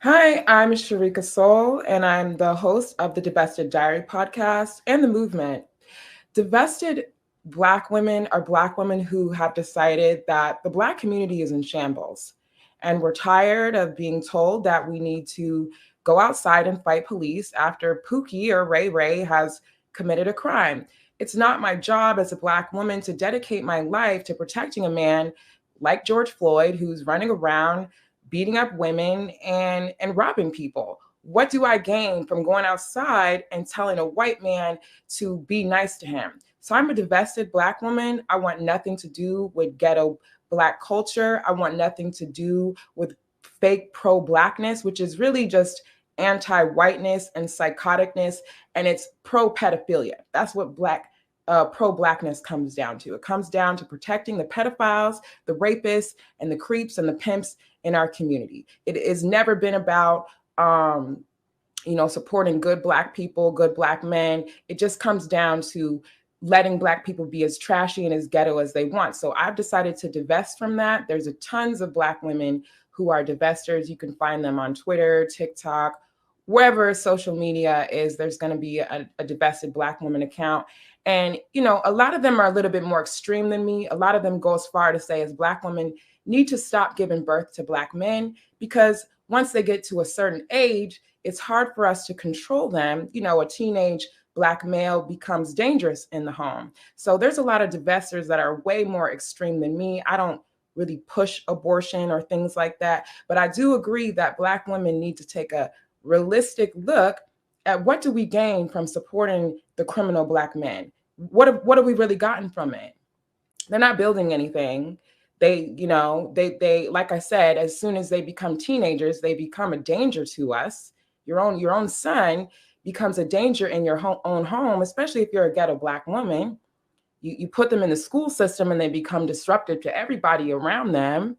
Hi, I'm Sharika Soal, and I'm the host of the Divested Diary podcast and the movement. Divested Black women are Black women who have decided that the Black community is in shambles. And we're tired of being told that we need to go outside and fight police after Pookie or Ray Ray has committed a crime. It's not my job as a Black woman to dedicate my life to protecting a man like George Floyd who's running around beating up women and robbing people. What do I gain from going outside and telling a white man to be nice to him? So I'm a divested Black woman. I want nothing to do with ghetto Black culture. I want nothing to do with fake pro Blackness, which is really just anti whiteness and psychoticness, and it's pro pedophilia. That's what pro Blackness comes down to. It comes down to protecting the pedophiles, the rapists, and the creeps and the pimps in our community. It has never been about supporting good Black people, good Black men. It just comes down to letting Black people be as trashy and as ghetto as they want. So I've decided to divest from that. There's tons of Black women who are divestors. You can find them on Twitter, TikTok, wherever social media is. There's going to be a divested Black woman account. And, a lot of them are a little bit more extreme than me. A lot of them go as far to say as Black women need to stop giving birth to Black men because once they get to a certain age, it's hard for us to control them. A teenage Black male becomes dangerous in the home. So there's a lot of divestors that are way more extreme than me. I don't really push abortion or things like that. But I do agree that Black women need to take a realistic look at what do we gain from supporting the criminal Black men? What have we really gotten from it? They're not building anything. They like I said, as soon as they become teenagers, they become a danger to us. Your own son becomes a danger in your own home, especially if you're a ghetto Black woman. You put them in the school system and they become disruptive to everybody around them.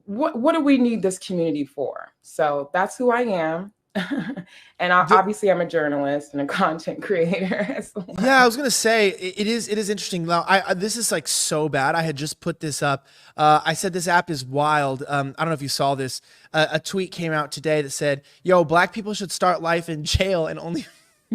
What do we need this community for? So that's who I am. And obviously I'm a journalist and a content creator as well. Yeah, I was gonna say it is interesting. Now, this is like so bad. I had just put this up. I said this app is wild. I don't know if you saw this. A tweet came out today that said, "Yo, Black people should start life in jail and only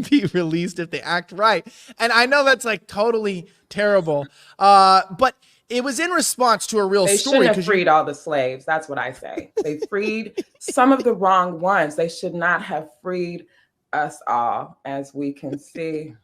be released if they act right." And I know that's like totally terrible, but it was in response to a real They story. shouldn't have freed all the slaves. That's what I say. They freed some of the wrong ones. They should not have freed us all, as we can see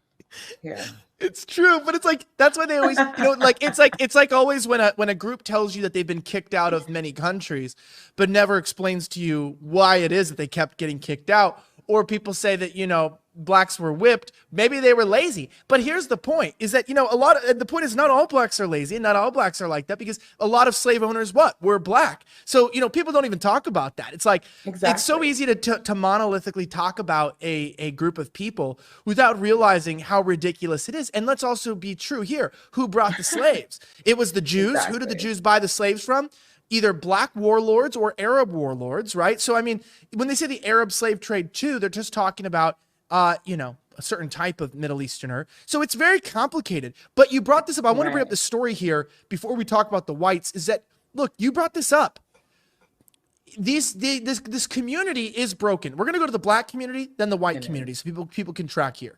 here. It's true, but it's like that's why they always, it's like always when a group tells you that they've been kicked out of many countries, but never explains to you why it is that they kept getting kicked out, or people say that Blacks were whipped. Maybe they were lazy. But here's the point: is that the point is not all Blacks are lazy, and not all Blacks are like that, because a lot of slave owners were Black. So people don't even talk about that. It's like It's so easy to monolithically talk about a group of people without realizing how ridiculous it is. And let's also be true here: who brought the slaves? It was the Jews. Exactly. Who did the Jews buy the slaves from? Either Black warlords or Arab warlords, right? So I mean, when they say the Arab slave trade too, they're just talking about a certain type of Middle Easterner. So it's very complicated. But you brought this up. I want to bring up the story here before we talk about the whites, is that, look, you brought this up. This community is broken. We're going to go to the Black community, then the white community, so people can track here.